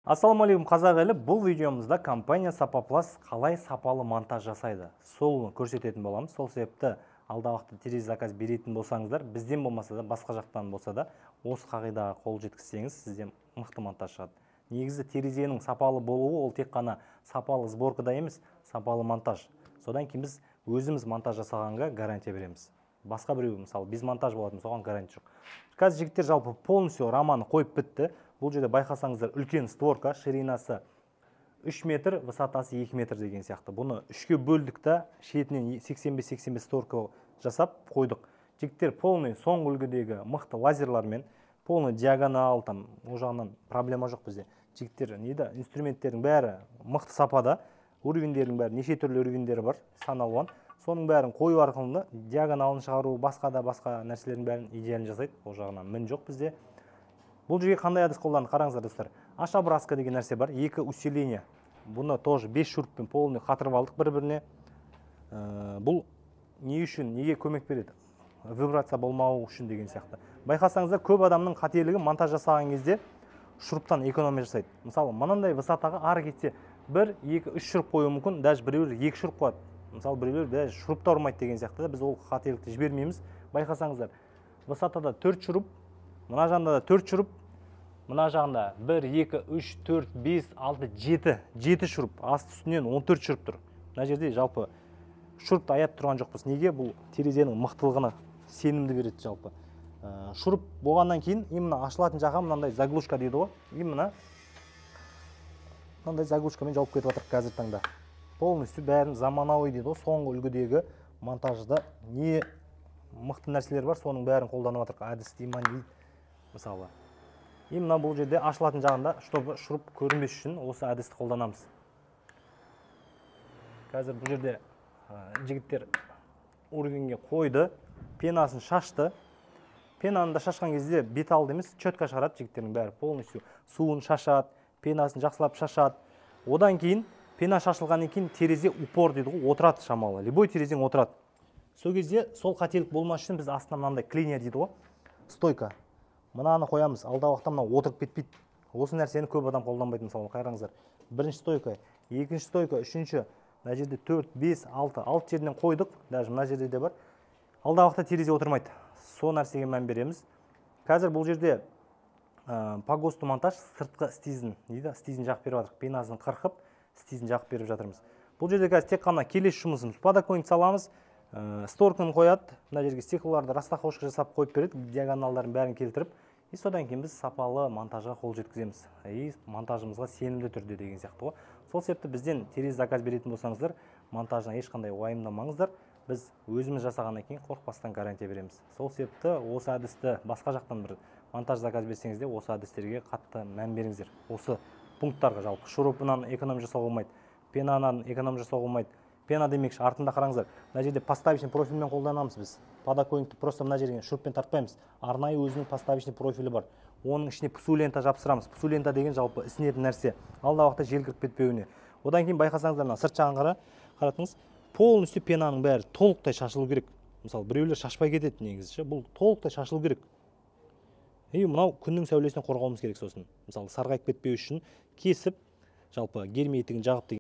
Ассалаумағалейкум қазақ елі, бұл видеомызда компания Сапаплас қалай сапалы монтаж жасайды. Сол көрсететін боламыз. Сол себепті алдағы уақытта терезе заказ беретін болсаңыздар, бізден болмаса да, басқа жақтан болса да, осы қағидаға қол жеткізсеңіз, сізден мықты монтаж шығады. Негізі терезенің сапалы болуы ол тек қана сапалы сборкада емес, сапалы монтаж. Содан кейін біз өзіміз монтаж жасағанға гарантия береміз. Басқа біреу, мысалы, біз монтаж болатын, соған гарантия жоқ. Қазір жігіттер жалпы полностью раманы қойып бітті. Бұл жерде байқасаңыздар, үлкен створка, ширинасы 3 метр, высотасы 2 метр деген сияқты. Бұны үшке бөлдік та, шетінен 85-85 створка жасап қойдық. Жігіттер полный соңғы үлгідегі мықты лазерлармен, полный диагонал, там, о жағынан проблема жоқ бізде. Жігіттер, инструменттердің бәрі мықты сапада, уровендердің бәрі, неше түрлі уровендері бар, саналуан. Соның бәрін қою арқылы диагоналын шығару, басқа нәрселердің бәрін идеалын жасайды. Ол жағынан мін жоқ бізде. Бұл жерге қандай әдіс қолданды, қараңыздар достар. Ашабраска деген нәрсе бар, екі усиление. Бұны тоже 5 шуруппен полный қатырып алдық бір-біріне. Бұл не үшін, неге көмек береді? Вибрация болмауы үшін деген сияқты. Байқасаңыздар, көп адамның қателігі монтаж жасаған кезде шуруптан экономия жасайды. Мысалы, мынандай высотаға ары кетсе 1, 2, 3 шуруп қою мүмкін, даже біреулер 2 шуруп қояды. Мысалы, біреулер даже шурупта ұрмайды деген сияқты. Біз ол қателікті жібермейміз. Байқасаңыздар, высотада 4 шуруп, мына жағында да 4 шуруп, мына жағында 1, 2, 3, 4, 5, 6, 7 шуруп, асты үстінен 14 шуруп тұр. Мына жерде жалпы шурупты аяп тұрған жоқпыз. Неге? Бұл терезенің мықтылығына сенімді береді жалпы. Шуруп болғаннан кейін, именно ашылатын жаққа мынандай заглушка дейді ғой. Именно мынандай заглушкамен жауып кетіп жатыр қазір таңда. Полностью бәрін заманауи дейді ғой. Соңғы үлгідегі монтажда не мықты нәрселер бар, соның бәрін қолданып жатыр. Әдіс деймін дейді, мысалы. Именно бұл жерде ашылатын жағында, чтобы шуруп көрінбес үшін осы әдісті қолданамыз. Қазір бұл жерде жігіттер уровеньге қойды, пенасын шашты. Пенаны да шашқан кезде беталды емес, четко шығарады жігіттердің бәрі. Полностью суын шашады, пенасын жақсылап шашады. Одан кейін пена шашылғаннан кейін терезе упор дейді ғой, отырады шамалы. Любой терезең отырады. Сол кезде сол қателік болмас үшін біз астына мынандай клинер дейді ғой, стойка. Мынаны қоямыз, алдағы уақытта мына отырып кетпейді. Осы нәрсені көп адам қолданбайды, мысалы, қараңыздар. Бірінші стойка, екінші стойка, үшінші, мына жерде 4, 5, 6, 6 жерден қойдық, даже мына жерде де бар. Алдағы уақытта терезе отырмайды. Сол нәрсеге мән береміз. Қазір бұл жерде по ГОСТу монтаж сыртқы стизін дейді, стизін жағып беріп жатырмыз. Пенасын қырқып, стизін жағып беріп жатырмыз. Бұл жерде қазір тек қана келесі жұмысымыз. Подоконник саламыз, створканы қояды, мына жерге стеклоларды растақошка жасап қойып береді, диагоналдарын бәрін келтіріп, и содан кейін біз сапалы монтажға қол жеткіземіз. И монтажымызға сенімді түрде деген сияқты ғой. Сол себепті бізден терезе заказ беретін болсаңыздар, монтажына ешқандай уайымдамаңыздар. Біз өзіміз жасағаннан кейін қорықпастан гарантия береміз. Сол себепті осы әдісті басқа жақтан бір монтаж заказ берсеңізде, осы әдістерге қатты мән беріңіздер. Осы пункттарға жалпы шурупынан эконом жасауға болмайды, пенанан эконом жасауға болмайды. Пена демекші, артында қараңыздар. Мына жерде поставочный профильмен қолданамыз біз. Подоконникті просто мына жерге шуруппен тартпаймыз. Арнайы өзінің поставочный профилі бар. Оның ішіне псу лента жапсырамыз. Псу лента деген жалпы ісінетін нәрсе. Алдағы уақытта жел кіріп кетпеуіне. Одан кейін байқасаңыздар, сырт жағын қаратыңыз. Полностью пенаның бәрі толықтай шашылу керек. Мысалы, біреулер шашпай кетеді негізі. Бұл толықтай шашылу керек. Мынау күннің сәулесінен қорғауымыз керек сосын. Мысалы, сарғайып кетпеу үшін кесіп, жалпы герметигін жағып